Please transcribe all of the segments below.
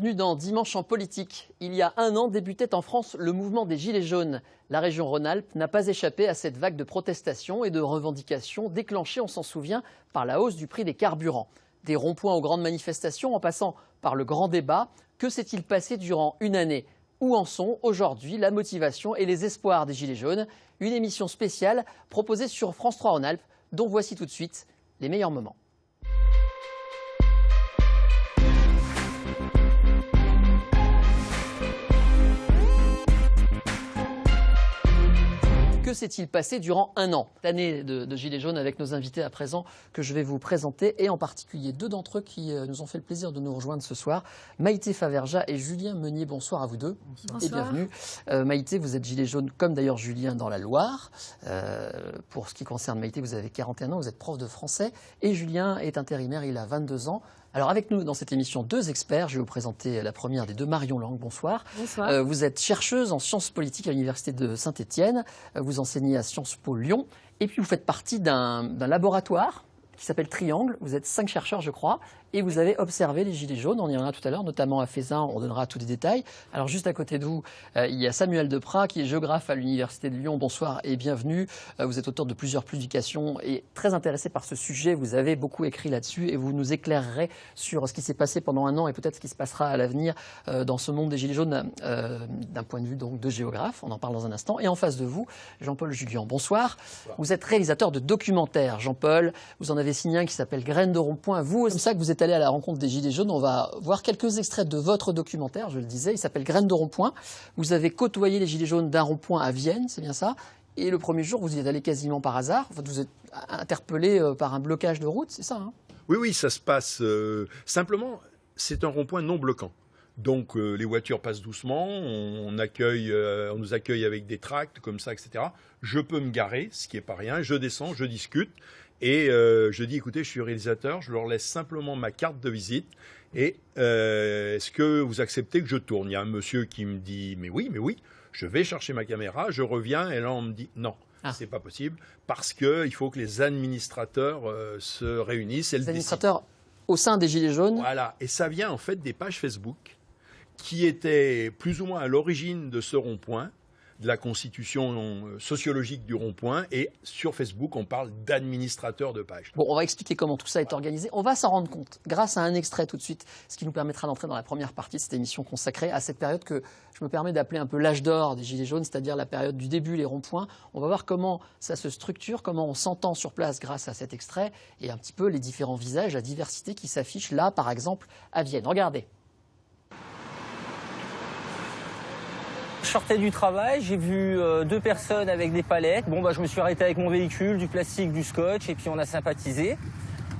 Bienvenue dans Dimanche en politique. Il y a un an débutait en France le mouvement des Gilets jaunes. La région Rhône-Alpes n'a pas échappé à cette vague de protestations et de revendications déclenchée, on s'en souvient, par la hausse du prix des carburants. Des ronds-points aux grandes manifestations en passant par le grand débat. Que s'est-il passé durant une année? Où en sont aujourd'hui la motivation et les espoirs des Gilets jaunes? Une émission spéciale proposée sur France 3 Rhône-Alpes, dont voici tout de suite les meilleurs moments. Que s'est-il passé durant un an? L'année de Gilets jaunes avec nos invités à présent que je vais vous présenter et en particulier deux d'entre eux qui nous ont fait le plaisir de nous rejoindre ce soir. Maïté Faverja et Julien Meunier, bonsoir à vous deux. Bonsoir. Et bienvenue. Maïté, vous êtes Gilet jaune comme d'ailleurs Julien dans la Loire. Pour ce qui concerne Maïté, vous avez 41 ans, vous êtes prof de français et Julien est intérimaire, il a 22 ans. Alors avec nous dans cette émission, deux experts. Je vais vous présenter la première des deux, Marion Lang. Bonsoir. Bonsoir. Vous êtes chercheuse en sciences politiques à l'université de Saint-Étienne. Vous enseignez à Sciences Po Lyon. Et puis vous faites partie d'un laboratoire qui s'appelle Triangle. Vous êtes 5 chercheurs, je crois. Et vous avez observé les Gilets jaunes. On y reviendra tout à l'heure, notamment à Fézin. On donnera tous les détails. Alors juste à côté de vous, il y a Samuel Deprat, qui est géographe à l'université de Lyon. Bonsoir et bienvenue. Vous êtes auteur de plusieurs publications et très intéressé par ce sujet. Vous avez beaucoup écrit là-dessus et vous nous éclairerez sur ce qui s'est passé pendant un an et peut-être ce qui se passera à l'avenir dans ce monde des Gilets jaunes d'un point de vue donc de géographe. On en parle dans un instant. Et en face de vous, Jean-Paul Julian. Bonsoir. Bonsoir. Vous êtes réalisateur de documentaires. Jean-Paul, vous en avez signé un qui s'appelle Graines de rond-point. Vous, c'est comme ça que vous êtes allé à la rencontre des Gilets jaunes. On va voir quelques extraits de votre documentaire, je le disais. Il s'appelle Graines de rond-point. Vous avez côtoyé les Gilets jaunes d'un rond-point à Vienne, c'est bien ça? Et le premier jour, vous y êtes allé quasiment par hasard. Vous êtes interpellé par un blocage de route, c'est ça, hein? Oui, ça se passe simplement. C'est un rond-point non bloquant. Donc les voitures passent doucement, on nous accueille avec des tracts comme ça, etc. Je peux me garer, ce qui n'est pas rien. Je descends, je discute et je dis écoutez, je suis réalisateur, je leur laisse simplement ma carte de visite. Et est-ce que vous acceptez que je tourne? Il y a un monsieur qui me dit mais oui. Je vais chercher ma caméra, je reviens et là on me dit non. C'est pas possible parce qu'il faut que les administrateurs se réunissent. Les administrateurs au sein des Gilets jaunes. Voilà, et ça vient en fait des pages Facebook qui étaient plus ou moins à l'origine de ce rond-point, de la constitution sociologique du rond-point, et sur Facebook on parle d'administrateurs de pages. Bon, on va expliquer comment tout ça est organisé. On va s'en rendre compte grâce à un extrait tout de suite, ce qui nous permettra d'entrer dans la première partie de cette émission consacrée à cette période que je me permets d'appeler un peu l'âge d'or des Gilets jaunes, c'est-à-dire la période du début, les ronds-points. On va voir comment ça se structure, comment on s'entend sur place grâce à cet extrait, et un petit peu les différents visages, la diversité qui s'affiche là, par exemple, à Vienne. Regardez. Je sortais du travail, j'ai vu deux personnes avec des palettes. Je me suis arrêté avec mon véhicule, du plastique, du scotch, et puis on a sympathisé.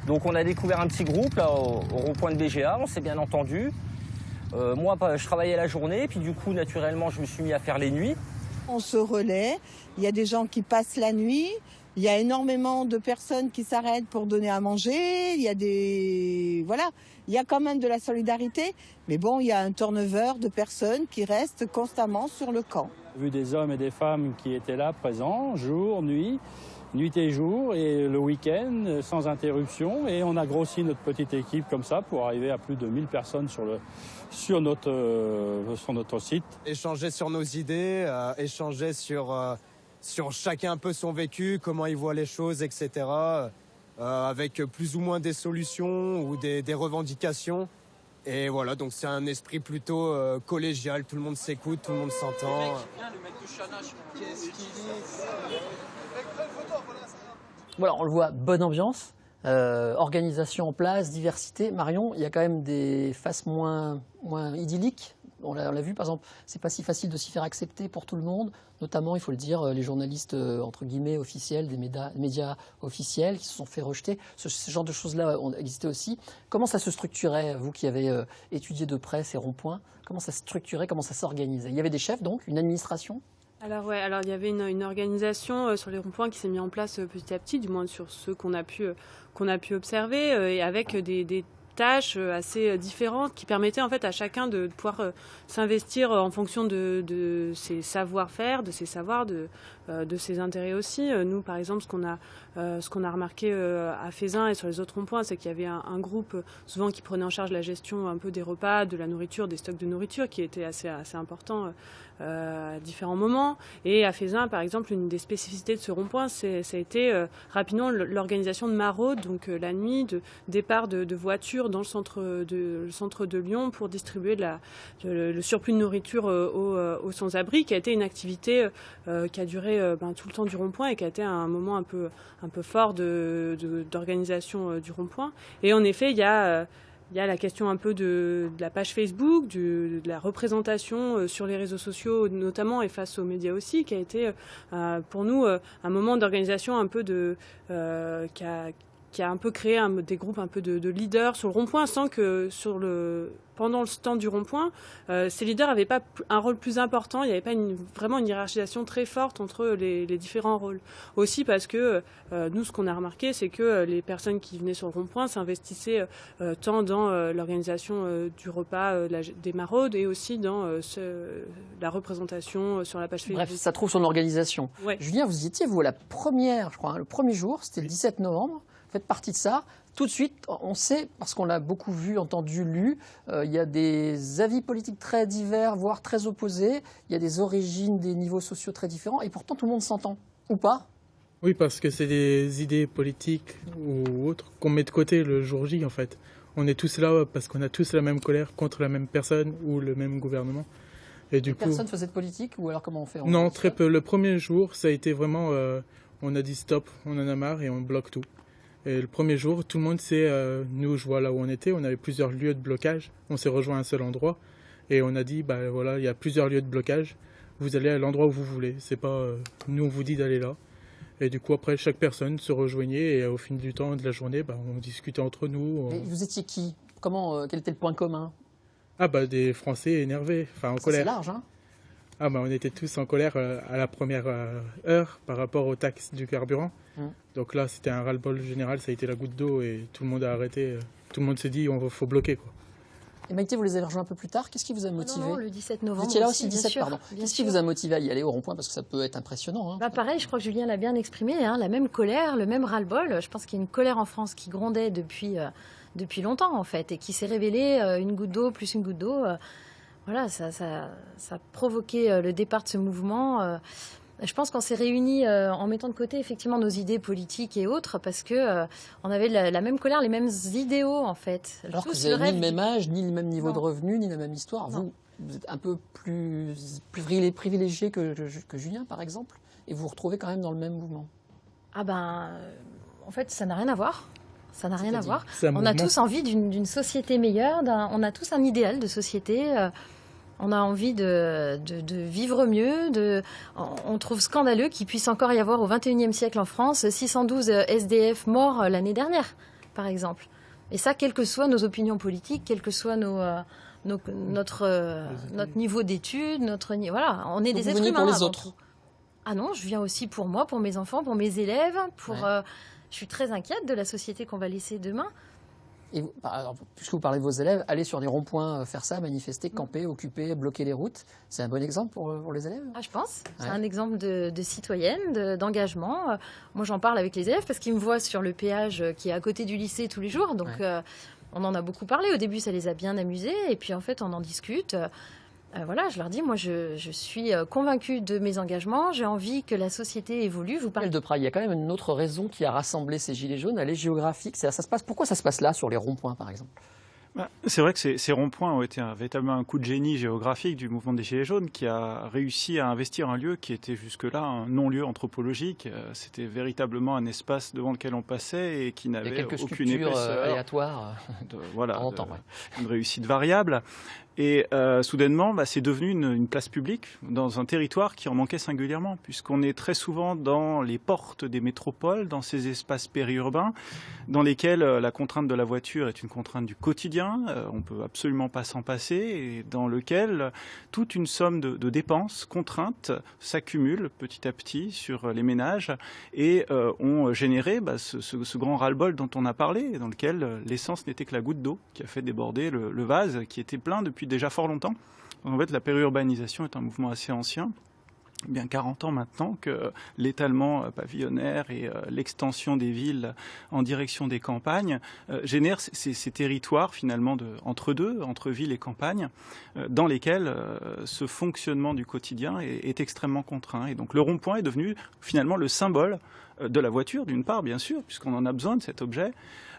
Donc on a découvert un petit groupe là, au rond-point de BGA, on s'est bien entendu. Moi, je travaillais la journée, puis du coup, naturellement, je me suis mis à faire les nuits. On se relaie, il y a des gens qui passent la nuit, il y a énormément de personnes qui s'arrêtent pour donner à manger, il y a quand même de la solidarité, mais bon, il y a un turnover de personnes qui restent constamment sur le camp. J'ai vu des hommes et des femmes qui étaient là, présents, jour, nuit et jour, et le week-end, sans interruption, et on a grossi notre petite équipe comme ça pour arriver à plus de 1000 personnes sur notre site. Échanger sur nos idées, échanger sur chacun un peu son vécu, comment il voit les choses, etc. Avec plus ou moins des solutions ou des revendications. Et voilà, donc c'est un esprit plutôt collégial, tout le monde s'écoute, tout le monde s'entend. Voilà, on le voit, bonne ambiance, organisation en place, diversité. Marion, il y a quand même des faces moins idylliques. On l'a vu, par exemple, c'est pas si facile de s'y faire accepter pour tout le monde, notamment, il faut le dire, les journalistes, entre guillemets, officiels, des médias officiels qui se sont fait rejeter. Ce genre de choses-là ont existé aussi. Comment ça se structurait, vous qui avez étudié de près ces ronds-points, comment ça se structurait, comment ça s'organisait? Il y avait des chefs, donc, une administration? Alors il y avait une organisation sur les ronds-points qui s'est mise en place petit à petit, du moins sur ceux qu'on a pu observer, et avec des tâches assez différentes qui permettaient en fait à chacun de pouvoir s'investir en fonction de ses savoir-faire, de ses savoirs, de de ses intérêts aussi. Nous, par exemple, ce qu'on a remarqué à Feyzin et sur les autres ronds-points, c'est qu'il y avait un groupe souvent qui prenait en charge la gestion un peu des repas, de la nourriture, des stocks de nourriture, qui était assez important à différents moments. Et à Feyzin, par exemple, une des spécificités de ce rond-point, ça a été rapidement l'organisation de maraudes, donc la nuit, de départ de voitures dans le centre de Lyon pour distribuer le surplus de nourriture aux sans-abri, qui a été une activité qui a duré tout le temps du rond-point et qui a été un moment un peu fort d'organisation du rond-point. Et en effet, il y a la question un peu de la page Facebook, de la représentation sur les réseaux sociaux notamment et face aux médias aussi, qui a été pour nous un moment d'organisation un peu qui a un peu créé des groupes un peu de leaders sur le rond-point, sans que pendant le stand du rond-point, ces leaders n'avaient pas un rôle plus important, il n'y avait pas vraiment une hiérarchisation très forte entre les différents rôles. Aussi parce que nous, ce qu'on a remarqué, c'est que les personnes qui venaient sur le rond-point s'investissaient tant dans l'organisation du repas, des maraudes, et aussi dans la représentation sur la page Facebook. Bref, ça trouve son organisation. Ouais. Julien, vous y étiez, vous, la première, je crois, le premier jour, c'était le 17 novembre. Vous faites partie de ça. Tout de suite, on sait, parce qu'on l'a beaucoup vu, entendu, lu, il y a des avis politiques très divers, voire très opposés. Il y a des origines, des niveaux sociaux très différents. Et pourtant, tout le monde s'entend. Ou pas? Oui, parce que c'est des idées politiques ou autres qu'on met de côté le jour J, en fait. On est tous là parce qu'on a tous la même colère contre la même personne ou le même gouvernement. Et du coup, Personne faisait de politique? Ou alors comment on fait? non, très peu. Le premier jour, ça a été vraiment... on a dit stop, on en a marre et on bloque tout. Et le premier jour, tout le monde sait, nous, je vois là où on était, on avait plusieurs lieux de blocage, on s'est rejoint à un seul endroit, et on a dit, bah voilà, il y a plusieurs lieux de blocage, vous allez à l'endroit où vous voulez, c'est pas, nous on vous dit d'aller là. Et du coup, après, chaque personne se rejoignait, et au fil du temps de la journée, bah, on discutait entre nous. Et vous étiez qui? Comment, quel était le point commun? Ah bah, des Français énervés, enfin en colère. C'est large, hein? Ah bah, on était tous en colère à la première heure par rapport aux taxes du carburant. Donc là, c'était un ras-le-bol général, ça a été la goutte d'eau et tout le monde a arrêté. Tout le monde s'est dit, faut bloquer, quoi. Et Maïté, vous les avez rejoints un peu plus tard. Qu'est-ce qui vous a motivé? Non, le 17 novembre. Vous étiez là aussi, aussi, 17, sûr, pardon. Qu'est-ce qui vous a motivé à y aller au rond-point? Parce que ça peut être impressionnant. Hein. Pareil, je crois que Julien l'a bien exprimé, hein, la même colère, le même ras-le-bol. Je pense qu'il y a une colère en France qui grondait depuis longtemps, en fait, et qui s'est révélée une goutte d'eau plus une goutte d'eau. Voilà, ça a provoqué le départ de ce mouvement. Je pense qu'on s'est réunis en mettant de côté effectivement nos idées politiques et autres, parce que on avait la même colère, les mêmes idéaux en fait. Alors que vous n'avez ni le même âge, ni le même niveau de revenu, ni la même histoire. Vous êtes un peu plus privilégié que Julien, par exemple, et vous vous retrouvez quand même dans le même mouvement. Ah ben, en fait, ça n'a rien à voir. Ça n'a rien à voir. On a tous envie d'une société meilleure, on a tous un idéal de société. On a envie de vivre mieux. On trouve scandaleux qu'il puisse encore y avoir au XXIe siècle en France 612 SDF morts l'année dernière, par exemple. Et ça, quelles que soient nos opinions politiques, quel que soit notre niveau d'études, voilà, on est des êtres humains. Pour les autres. Ah non, je viens aussi pour moi, pour mes enfants, pour mes élèves, je suis très inquiète de la société qu'on va laisser demain. Et alors, puisque vous parlez de vos élèves, aller sur des ronds-points, faire ça, manifester, camper, occuper, bloquer les routes, c'est un bon exemple pour les élèves? Ah, je pense. C'est un exemple de citoyenne, d'engagement. Moi, j'en parle avec les élèves parce qu'ils me voient sur le péage qui est à côté du lycée tous les jours. Donc, on en a beaucoup parlé. Au début, ça les a bien amusés. Et puis, en fait, on en discute. Voilà, je leur dis, moi, je suis convaincue de mes engagements. J'ai envie que la société évolue. Il y a quand même une autre raison qui a rassemblé ces gilets jaunes. Elle est géographique. Pourquoi ça se passe là, sur les ronds-points, par exemple? C'est vrai que ces ronds-points ont été véritablement un coup de génie géographique du mouvement des Gilets jaunes, qui a réussi à investir un lieu qui était jusque-là un non-lieu anthropologique. C'était véritablement un espace devant lequel on passait et qui n'avait aucune épaisseur. Aléatoire. Une réussite variable. Et soudainement, c'est devenu une place publique dans un territoire qui en manquait singulièrement, puisqu'on est très souvent dans les portes des métropoles, dans ces espaces périurbains, dans lesquels la contrainte de la voiture est une contrainte du quotidien, on ne peut absolument pas s'en passer, et dans lequel toute une somme de dépenses contraintes s'accumulent petit à petit sur les ménages et ont généré ce grand ras-le-bol dont on a parlé, dans lequel l'essence n'était que la goutte d'eau qui a fait déborder le vase qui était plein depuis déjà fort longtemps. En fait, la périurbanisation est un mouvement assez ancien bien 40 ans maintenant, que l'étalement pavillonnaire et l'extension des villes en direction des campagnes génèrent ces territoires finalement entre ville et campagne, dans lesquels ce fonctionnement du quotidien est extrêmement contraint. Et donc le rond-point est devenu finalement le symbole de la voiture, d'une part bien sûr, puisqu'on en a besoin de cet objet,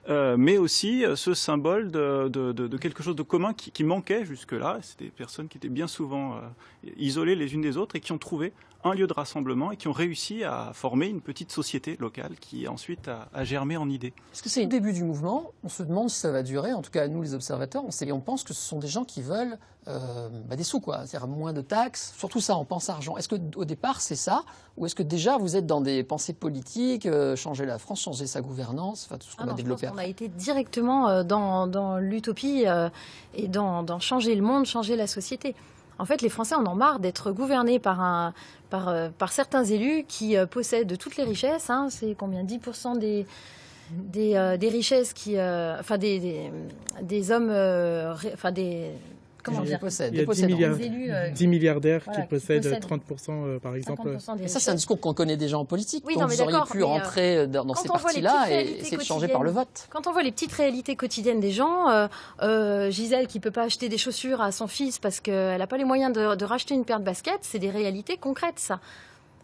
mais aussi ce symbole de quelque chose de commun qui manquait jusque-là. C'est des personnes qui étaient bien souvent isolées les unes des autres et qui ont trouvé un lieu de rassemblement et qui ont réussi à former une petite société locale qui ensuite a germé en idées. Est-ce que c'est le début du mouvement? On se demande si ça va durer. En tout cas, nous, les observateurs, on pense que ce sont des gens qui veulent des sous, quoi. C'est-à-dire moins de taxes. Surtout ça, on pense argent. Est-ce qu'au départ, c'est ça? Ou est-ce que déjà, vous êtes dans des pensées politiques, changer la France, changer sa gouvernance, enfin tout ce qu'on a développé? On a été directement dans l'utopie et dans changer le monde, changer la société. En fait, les Français en ont marre d'être gouvernés par certains élus qui possèdent toutes les richesses. Hein. C'est combien? 10% des richesses qui... des hommes... Comment dire? Il y a 10 milliardaires qui possèdent 30%, par exemple. Et ça, c'est un discours qu'on connaît déjà en politique. Oui, donc vous auriez pu rentrer dans ces partis-là et essayer de changer par le vote. Quand on voit les petites réalités quotidiennes des gens, Gisèle qui ne peut pas acheter des chaussures à son fils parce qu'elle n'a pas les moyens de racheter une paire de baskets, c'est des réalités concrètes, ça.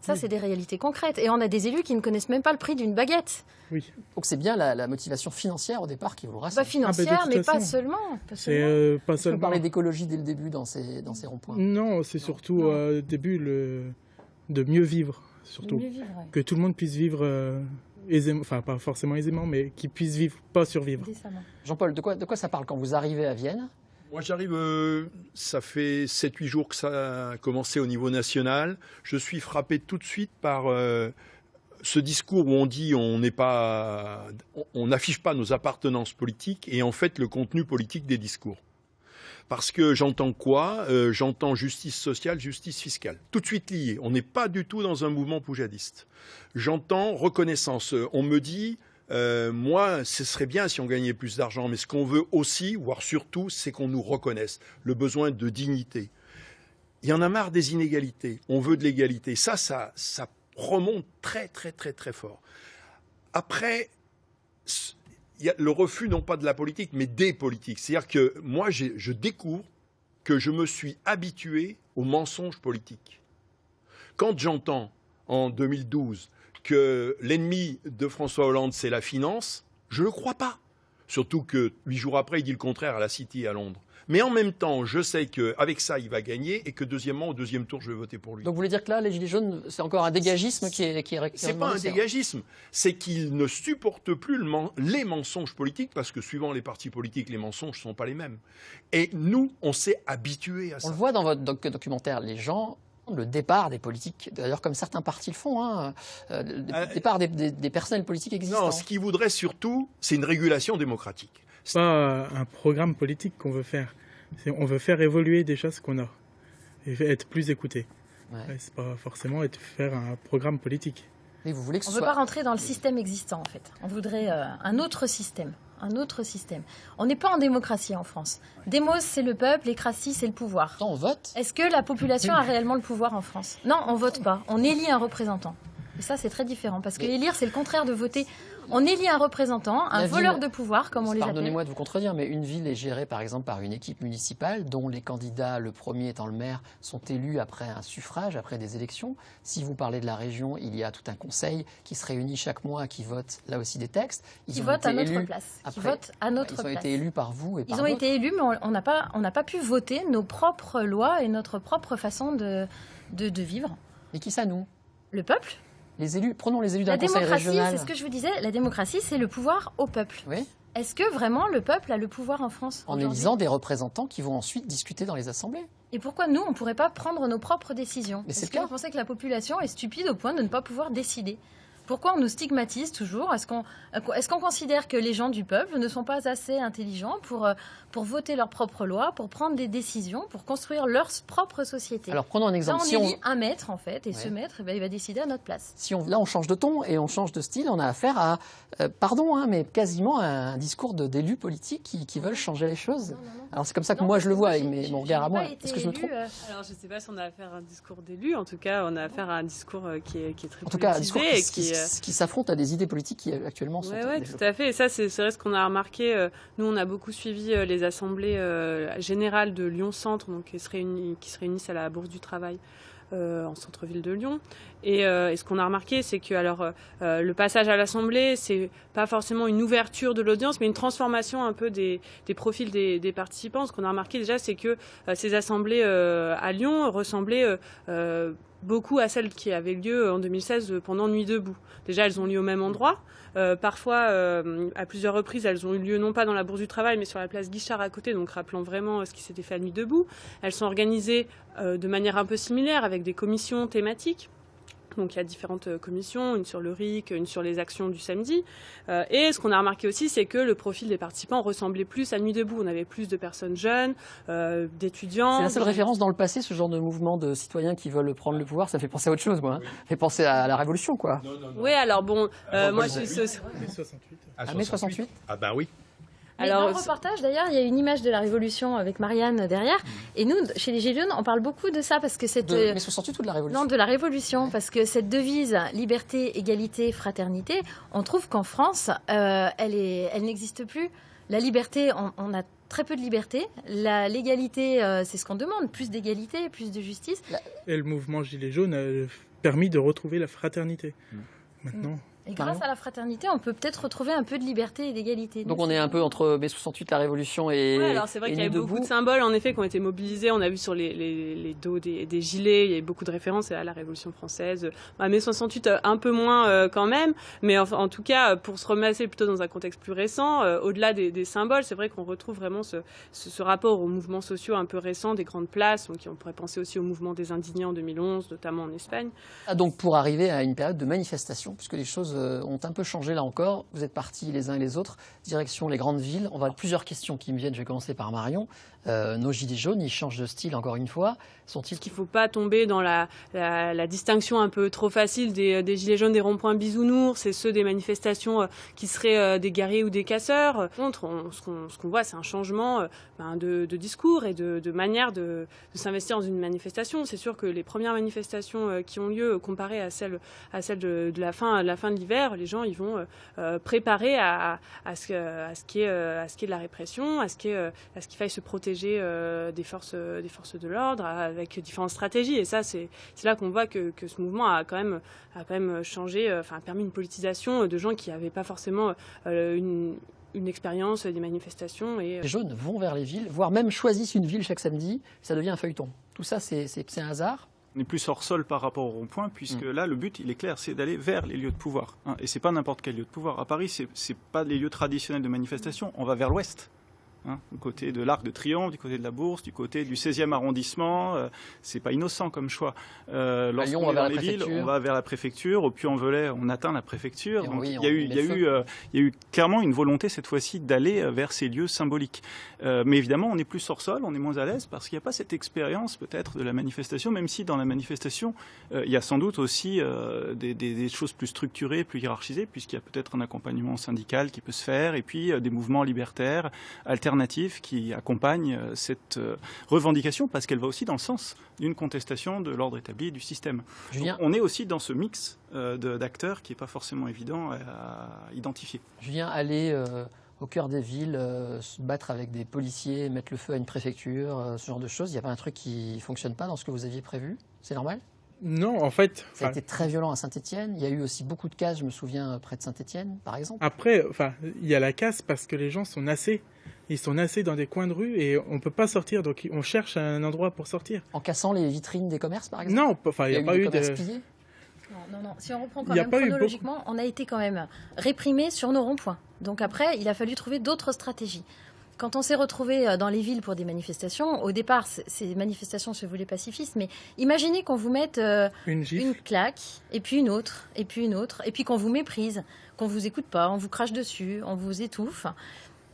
Ça, c'est des réalités concrètes. Et on a des élus qui ne connaissent même pas le prix d'une baguette. Oui. Donc c'est bien la motivation financière au départ qui vous rassemble. Pas financière, mais pas seulement. Pas seulement. Vous parlez d'écologie dès le début dans ces ronds-points. Non, c'est surtout au début de mieux vivre. Surtout. Mieux vivre, ouais. Que tout le monde puisse vivre aisément, enfin pas forcément aisément, mais qu'il puisse vivre, pas survivre. Jean-Paul, de quoi ça parle quand vous arrivez à Vienne? Moi, j'arrive, ça fait 7-8 jours que ça a commencé au niveau national. Je suis frappé tout de suite par ce discours où on dit on n'affiche pas nos appartenances politiques et en fait le contenu politique des discours. Parce que j'entends quoi? J'entends justice sociale, justice fiscale. Tout de suite lié. On n'est pas du tout dans un mouvement poujadiste. J'entends reconnaissance. On me dit... moi, ce serait bien si on gagnait plus d'argent, mais ce qu'on veut aussi, voire surtout, c'est qu'on nous reconnaisse, le besoin de dignité. Il y en a marre des inégalités, on veut de l'égalité. Ça remonte très, très, très, très fort. Après, il y a le refus, non pas de la politique, mais des politiques. C'est-à-dire que moi, je découvre que je me suis habitué aux mensonges politiques. Quand j'entends, en 2012, que l'ennemi de François Hollande, c'est la finance, je ne le crois pas. Surtout que 8 jours après, il dit le contraire à la City à Londres. Mais en même temps, je sais qu'avec ça, il va gagner et que deuxièmement, au deuxième tour, je vais voter pour lui. Donc vous voulez dire que là, les Gilets jaunes, c'est encore un dégagisme qui est c'est pas un dégagisme, c'est qu'ils ne supportent plus les mensonges politiques, parce que suivant les partis politiques, les mensonges ne sont pas les mêmes. Et nous, on s'est habitués à ça. On le voit dans votre documentaire, les gens... Le départ des politiques, d'ailleurs comme certains partis le font, le départ des personnels politiques existants. Non, ce qu'ils voudraient surtout, c'est une régulation démocratique. C'est pas un programme politique qu'on veut faire. On veut faire évoluer déjà ce qu'on a et être plus écouté. Ouais. C'est pas forcément faire un programme politique. Mais vous voulez que on ne veut pas rentrer dans le système existant en fait. On voudrait un autre système. Un autre système. On n'est pas en démocratie en France. Démos, c'est le peuple, écratie, c'est le pouvoir. On vote. Est-ce que la population a réellement le pouvoir en France? Non, on vote pas. On élit un représentant. Et ça, c'est très différent. Parce que élire, c'est le contraire de voter. On élit un représentant, un voleur de pouvoir, comme on les appelle. Pardonnez-moi de vous contredire, mais une ville est gérée, par exemple, par une équipe municipale dont les candidats, le premier étant le maire, sont élus après un suffrage, après des élections. Si vous parlez de la région, il y a tout un conseil qui se réunit chaque mois, qui vote là aussi des textes. Qui votent à notre place. Qui votent à notre place. Ils ont été élus par vous et par Ils ont été élus, mais on n'a pas pu voter nos propres lois et notre propre façon de vivre. Et qui ça, nous? Le peuple. Les élus, prenons les élus d'un conseil régional. La démocratie, c'est ce que je vous disais, la démocratie, c'est le pouvoir au peuple. Oui. Est-ce que vraiment le peuple a le pouvoir en France en élisant des représentants qui vont ensuite discuter dans les assemblées. Et pourquoi nous, on ne pourrait pas prendre nos propres décisions? Est-ce que vous pensez que la population est stupide au point de ne pas pouvoir décider? Pourquoi on nous stigmatise toujours? Est-ce qu'on considère que les gens du peuple ne sont pas assez intelligents pour voter leurs propres lois, pour prendre des décisions, pour construire leur propre société? Alors prenons un exemple. Là, on élit un maître en fait, et ce maître, il va décider à notre place. Là, on change de ton et on change de style. On a affaire à, mais quasiment à un discours d'élus politiques qui veulent changer les choses. Alors c'est comme ça que moi je le vois avec mon regard à moi. Est-ce que je me trompe? Alors je ne sais pas si on a affaire à un discours d'élus. En tout cas, on a affaire à un discours qui est très politisé. En tout cas, un discours qui s'affronte à des idées politiques qui actuellement sont Oui, tout à fait. Et ça, c'est vrai ce qu'on a remarqué. Nous, on a beaucoup suivi les assemblées générales de Lyon-Centre, donc qui se réunissent à la Bourse du Travail. En centre-ville de Lyon. Et ce qu'on a remarqué, c'est que le passage à l'Assemblée, c'est pas forcément une ouverture de l'audience, mais une transformation un peu des profils des participants. Ce qu'on a remarqué déjà, c'est que ces assemblées à Lyon ressemblaient beaucoup à celles qui avaient lieu en 2016 pendant Nuit debout. Déjà, elles ont lieu au même endroit. Parfois, à plusieurs reprises, elles ont eu lieu non pas dans la Bourse du Travail, mais sur la place Guichard à côté, donc rappelant vraiment ce qui s'était fait à Nuit debout. Elles sont organisées de manière un peu similaire, avec des commissions thématiques. Donc il y a différentes commissions, une sur le RIC, une sur les actions du samedi. Et ce qu'on a remarqué aussi, c'est que le profil des participants ressemblait plus à Nuit debout. On avait plus de personnes jeunes, d'étudiants. C'est la seule référence dans le passé, ce genre de mouvement de citoyens qui veulent prendre le pouvoir. Ça fait penser à autre chose, moi. Ça fait penser à la Révolution, quoi. Non. Oui, alors bon, moi je suis... Mai 68. À mai 68 ? Ah ben oui. Alors, dans le reportage, d'ailleurs, il y a une image de la Révolution avec Marianne derrière. Et nous, chez les Gilets jaunes, on parle beaucoup de ça parce que cette... De mai 68 ou de la Révolution ? Non, de la Révolution, parce que cette devise liberté, égalité, fraternité, on trouve qu'en France, elle n'existe plus. La liberté, on a très peu de liberté. L'égalité, c'est ce qu'on demande, plus d'égalité, plus de justice. Et le mouvement Gilets jaunes a permis de retrouver la fraternité. Maintenant... Et grâce à la fraternité, on peut peut-être retrouver un peu de liberté et d'égalité. Donc on est un peu entre mai 68, la Révolution et ouais, alors c'est vrai qu'il y a beaucoup de symboles en effet qui ont été mobilisés. On a vu sur les dos des gilets, il y a eu beaucoup de références à la Révolution française. Mai 68 un peu moins quand même, mais en tout cas pour se replacer plutôt dans un contexte plus récent, au-delà des symboles, c'est vrai qu'on retrouve vraiment ce rapport aux mouvements sociaux un peu récents des grandes places. Donc on pourrait penser aussi au mouvement des indignés en 2011, notamment en Espagne. Donc pour arriver à une période de manifestation, puisque les choses ont un peu changé là encore. Vous êtes partis les uns et les autres, direction les grandes villes. On va avoir plusieurs questions qui me viennent. Je vais commencer par Marion. Nos gilets jaunes, ils changent de style encore une fois. Sont-ils... Il ne faut pas tomber dans la distinction un peu trop facile des gilets jaunes, des ronds-points bisounours, et ceux des manifestations qui seraient des guerriers ou des casseurs. Contre, ce qu'on voit, c'est un changement de discours et de manière de s'investir dans une manifestation. C'est sûr que les premières manifestations qui ont lieu, comparées à celles de la fin de l'hiver, les gens ils vont préparer à ce qui est de la répression, à ce qu'il faille se protéger des forces de l'ordre avec différentes stratégies. Et ça, c'est là qu'on voit que ce mouvement a quand même changé, a permis une politisation de gens qui n'avaient pas forcément une expérience des manifestations. Les jaunes vont vers les villes, voire même choisissent une ville chaque samedi. Ça devient un feuilleton. Tout ça, c'est un hasard. On est plus hors sol par rapport au rond-point, puisque là, le but, il est clair, c'est d'aller vers les lieux de pouvoir. Et c'est pas n'importe quel lieu de pouvoir. À Paris, c'est pas les lieux traditionnels de manifestation. On va vers l'ouest. Du côté de l'Arc de Triomphe, du côté de la Bourse, du côté du 16e arrondissement, c'est pas innocent comme choix. Lorsqu'on est dans les villes, on va vers la préfecture. Au Puy-en-Velay, on atteint la préfecture. Donc il y a eu clairement une volonté cette fois-ci d'aller vers ces lieux symboliques. Mais évidemment, on est plus hors sol, on est moins à l'aise parce qu'il n'y a pas cette expérience peut-être de la manifestation, même si dans la manifestation, il y a sans doute aussi des choses plus structurées, plus hiérarchisées, puisqu'il y a peut-être un accompagnement syndical qui peut se faire, et puis des mouvements libertaires, alternatifs qui accompagnent cette revendication parce qu'elle va aussi dans le sens d'une contestation de l'ordre établi et du système. Donc, on est aussi dans ce mix d'acteurs qui n'est pas forcément évident à identifier. Julien, aller au cœur des villes, se battre avec des policiers, mettre le feu à une préfecture, ce genre de choses, il n'y a pas un truc qui ne fonctionne pas dans ce que vous aviez prévu? C'est normal? Non, en fait... Ça a été très violent à Saint-Étienne. Il y a eu aussi beaucoup de casses, je me souviens, près de Saint-Étienne, par exemple. Après, il y a la casse parce que les gens sont nassés. Ils sont nassés dans des coins de rue et on ne peut pas sortir, donc on cherche un endroit pour sortir. En cassant les vitrines des commerces, par exemple? Non, il n'y a pas eu de... Non. Si on reprend quand même chronologiquement, on a été quand même réprimés sur nos ronds-points. Donc après, il a fallu trouver d'autres stratégies. Quand on s'est retrouvés dans les villes pour des manifestations, au départ, ces manifestations se voulaient pacifistes, mais imaginez qu'on vous mette une claque, et puis une autre, et puis une autre, et puis qu'on vous méprise, qu'on vous écoute pas, on vous crache dessus, on vous étouffe.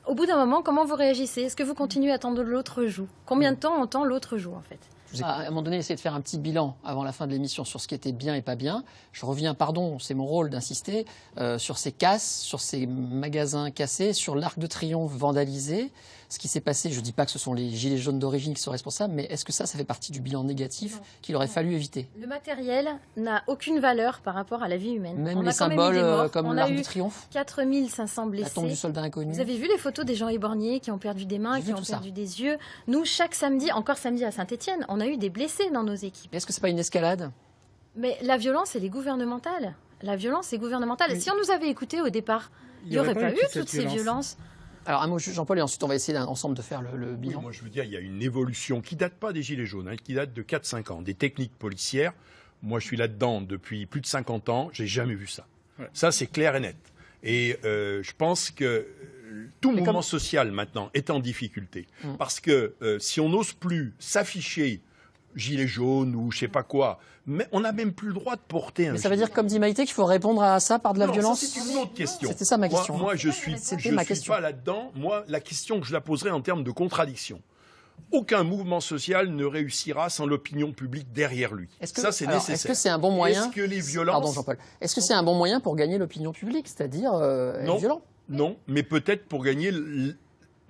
Au bout d'un moment, comment vous réagissez? Est-ce que vous continuez à attendre l'autre joue? Combien de temps on tend l'autre joue, en fait? À un moment donné, essayer de faire un petit bilan avant la fin de l'émission sur ce qui était bien et pas bien. Je reviens, pardon, c'est mon rôle d'insister, sur ces casses, sur ces magasins cassés, sur l'Arc de Triomphe vandalisé. Ce qui s'est passé, je ne dis pas que ce sont les gilets jaunes d'origine qui sont responsables, mais est-ce que ça fait partie du bilan négatif qu'il aurait fallu éviter? Le matériel n'a aucune valeur par rapport à la vie humaine. Même les symboles comme l'Arc de Triomphe? 4500 blessés. La tombe du soldat inconnu. Vous avez vu les photos des gens éborgnés qui ont perdu des mains, qui ont perdu des yeux? Nous, chaque samedi, encore samedi à Saint-Étienne, on a eu des blessés dans nos équipes. Est-ce que ce n'est pas une escalade? Mais la violence, elle est gouvernementale. La violence est gouvernementale. Oui. Si on nous avait écoutés au départ, il n'y aurait pas eu toutes ces violences. Alors un mot, Jean-Paul, et ensuite on va essayer ensemble de faire le bilan. Oui, moi je veux dire, il y a une évolution qui date pas des Gilets jaunes, qui date de 4-5 ans, des techniques policières. Moi je suis là-dedans depuis plus de 50 ans, j'ai jamais vu ça. Ouais. Ça c'est clair et net. Et je pense que tout mouvement social maintenant est en difficulté. Parce que si on n'ose plus s'afficher gilet jaune ou je sais pas quoi, mais on n'a même plus le droit de porter un gilet. Ça veut dire, comme dit Maïté, qu'il faut répondre à ça par de la violence? C'est une autre question. C'était ça ma question. Moi je suis pas là-dedans. Moi, la question que je la poserai en termes de contradiction. Aucun mouvement social ne réussira sans l'opinion publique derrière lui. Ça, c'est nécessaire. Est-ce que c'est un bon moyen? Est-ce que les violences... Pardon, Jean-Paul. Est-ce que c'est un bon moyen pour gagner l'opinion publique, c'est-à-dire être violent? Non, mais peut-être pour gagner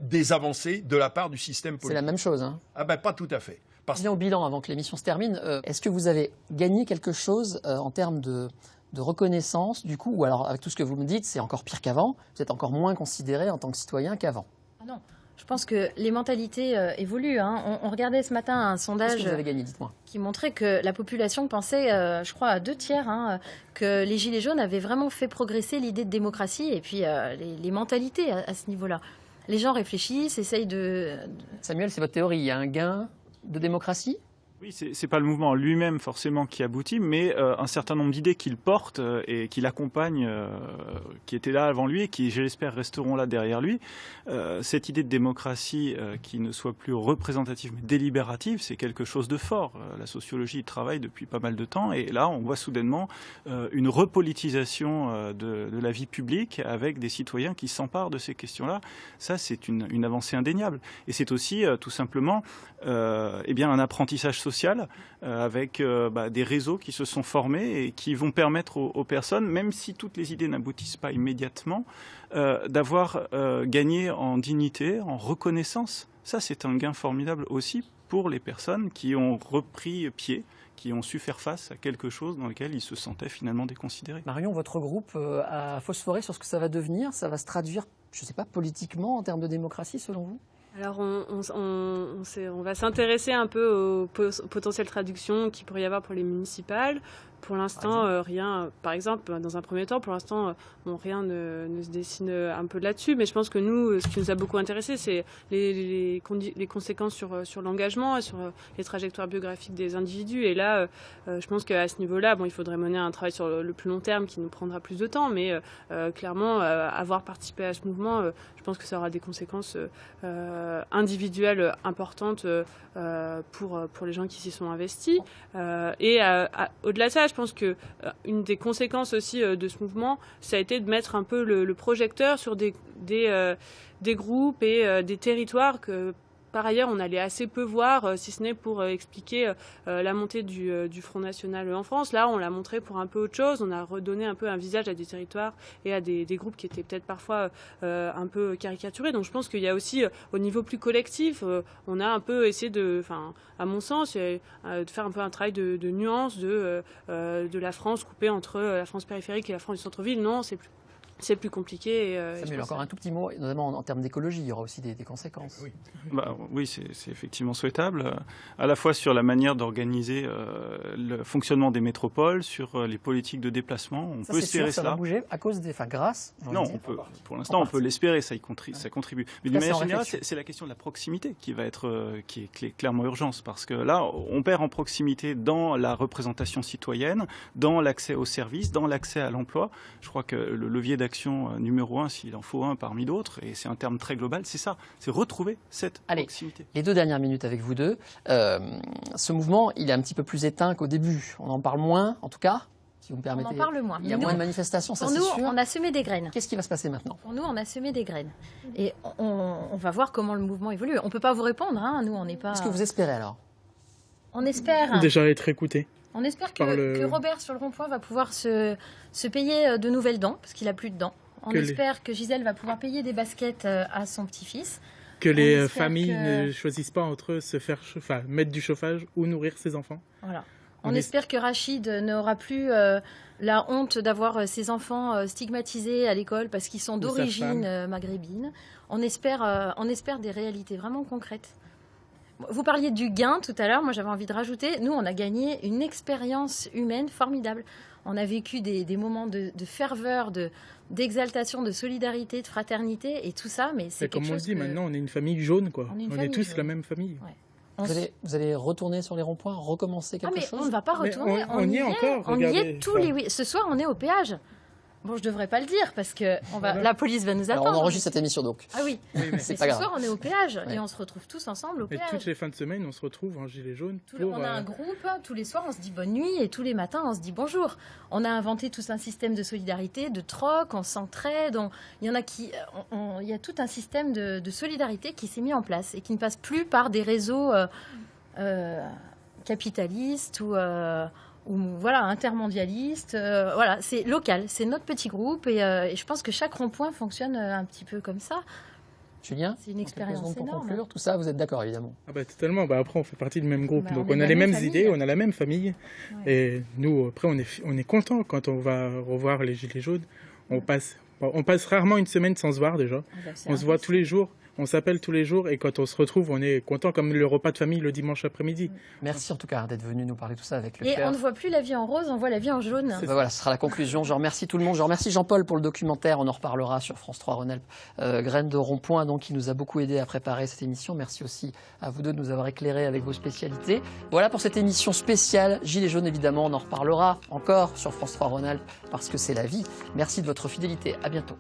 des avancées de la part du système politique. C'est la même chose, hein? Ah ben, pas tout à fait. Bien au bilan, avant que l'émission se termine, est-ce que vous avez gagné quelque chose en termes de reconnaissance, du coup, ou alors avec tout ce que vous me dites, c'est encore pire qu'avant, vous êtes encore moins considéré en tant que citoyen qu'avant? Ah non, je pense que les mentalités évoluent. Hein. On regardait ce matin un sondage Qu'est-ce que vous avez gagné, dites-moi, qui montrait que la population pensait, je crois à 2/3, que les Gilets jaunes avaient vraiment fait progresser l'idée de démocratie et puis les mentalités à ce niveau-là. Les gens réfléchissent, essayent de... Samuel, c'est votre théorie, il y a un gain de démocratie? Oui, c'est pas le mouvement lui-même forcément qui aboutit, mais un certain nombre d'idées qu'il porte et qu'il accompagne, qui étaient là avant lui et qui, je l'espère, resteront là derrière lui. Cette idée de démocratie qui ne soit plus représentative mais délibérative, c'est quelque chose de fort. La sociologie y travaille depuis pas mal de temps et là, on voit soudainement une repolitisation de la vie publique avec des citoyens qui s'emparent de ces questions-là. Ça, c'est une avancée indéniable. Et c'est aussi tout simplement un apprentissage social avec des réseaux qui se sont formés et qui vont permettre aux personnes, même si toutes les idées n'aboutissent pas immédiatement, d'avoir gagné en dignité, en reconnaissance. Ça, c'est un gain formidable aussi pour les personnes qui ont repris pied, qui ont su faire face à quelque chose dans lequel ils se sentaient finalement déconsidérés. Marion, votre groupe a phosphoré sur ce que ça va devenir. Ça va se traduire, je ne sais pas, politiquement en termes de démocratie, selon vous? Alors on va s'intéresser un peu aux potentielles traductions qu'il pourrait y avoir pour les municipales. Pour l'instant, rien. Par exemple, dans un premier temps, pour l'instant, rien ne se dessine un peu là-dessus. Mais je pense que nous, ce qui nous a beaucoup intéressé, c'est les conséquences sur l'engagement et sur les trajectoires biographiques des individus. Et là, je pense qu'à ce niveau-là, il faudrait mener un travail sur le plus long terme qui nous prendra plus de temps. Mais clairement, avoir participé à ce mouvement, je pense que ça aura des conséquences individuelles importantes pour les gens qui s'y sont investis. Et au-delà de ça, je pense que une des conséquences aussi de ce mouvement, ça a été de mettre un peu le projecteur sur des groupes et des territoires que par ailleurs on allait assez peu voir, si ce n'est pour expliquer la montée du Front National en France. Là, on l'a montré pour un peu autre chose. On a redonné un peu un visage à des territoires et à des groupes qui étaient peut-être parfois un peu caricaturés. Donc je pense qu'il y a aussi, au niveau plus collectif, on a un peu essayé à mon sens, de faire un peu un travail de nuance de la France coupée entre la France périphérique et la France du centre-ville. Non, c'est plus compliqué. Samuel, encore un tout petit mot, notamment en termes d'écologie, il y aura aussi des conséquences. Oui, oui, c'est effectivement souhaitable, à la fois sur la manière d'organiser le fonctionnement des métropoles, sur les politiques de déplacement. On peut espérer ça va bouger à cause grâce. Non, pour l'instant, on peut l'espérer, ça contribue. Mais d'une manière générale, c'est la question de la proximité qui est clairement urgence, parce que là, on perd en proximité dans la représentation citoyenne, dans l'accès aux services, dans l'accès à l'emploi. Je crois que le levier d'action numéro 1, s'il en faut un parmi d'autres, et c'est un terme très global, c'est ça, c'est retrouver cette proximité. Les 2 dernières minutes avec vous deux. Ce mouvement, il est un petit peu plus éteint qu'au début. On en parle moins, en tout cas, si vous me permettez. On en parle moins. Il y a moins de manifestations, ça c'est sûr. Pour nous, on a semé des graines. Qu'est-ce qui va se passer maintenant? Pour nous, on a semé des graines. Et on va voir comment le mouvement évolue. On ne peut pas vous répondre, hein. Nous, on n'est pas... Qu'est-ce que vous espérez alors? On espère... Déjà être écouté. On espère que Robert, sur le rond-point, va pouvoir se payer de nouvelles dents, parce qu'il n'a plus de dents. On espère que Gisèle va pouvoir payer des baskets à son petit-fils. Que les familles ne choisissent pas entre eux mettre du chauffage ou nourrir ses enfants. Voilà. On espère que Rachid n'aura plus la honte d'avoir ses enfants stigmatisés à l'école parce qu'ils sont d'origine maghrébine. On espère des réalités vraiment concrètes. Vous parliez du gain tout à l'heure, moi j'avais envie de rajouter, nous on a gagné une expérience humaine formidable. On a vécu des moments de ferveur, d'exaltation, de solidarité, de fraternité et tout ça, mais c'est quelque chose. Comme on le dit, maintenant on est une famille jaune, quoi. On est tous la même famille. Ouais. Vous allez retourner sur les ronds-points, recommencer quelque chose? On ne va pas retourner, on y est encore. On y est tous les week-ends. Ce soir on est au péage. Bon, je ne devrais pas le dire parce que la police va nous attendre. Alors, on enregistre cette émission donc. Ah oui, mais c'est pas grave. Ce soir, on est au péage et on se retrouve tous ensemble au péage. Et toutes les fins de semaine, on se retrouve en gilet jaune. On a un groupe, tous les soirs, on se dit bonne nuit et tous les matins, on se dit bonjour. On a inventé tout un système de solidarité, de troc, on s'entraide. Il y a tout un système de solidarité qui s'est mis en place et qui ne passe plus par des réseaux capitalistes ou intermondialiste. Voilà, c'est local, c'est notre petit groupe et je pense que chaque rond-point fonctionne un petit peu comme ça. Julien, c'est une expérience énorme. Pour conclure, tout ça, vous êtes d'accord évidemment? Totalement. Après, on fait partie du même groupe, donc on a les mêmes idées, on a la même famille. Ouais. Et nous, après, on est content quand on va revoir les gilets jaunes. On passe rarement une semaine sans se voir déjà. On se voit tous les jours. On s'appelle tous les jours et quand on se retrouve, on est content comme le repas de famille le dimanche après-midi. Merci en tout cas d'être venu nous parler de tout ça avec le cœur. Et on ne voit plus la vie en rose, on voit la vie en jaune. Voilà, ce sera la conclusion. Je remercie tout le monde. Je remercie Jean-Paul pour le documentaire. On en reparlera sur France 3 Rhône-Alpes. Graines de rond-point, donc, qui nous a beaucoup aidé à préparer cette émission. Merci aussi à vous deux de nous avoir éclairés avec vos spécialités. Voilà pour cette émission spéciale. Gilets jaunes, évidemment, on en reparlera encore sur France 3 Rhône-Alpes parce que c'est la vie. Merci de votre fidélité. À bientôt.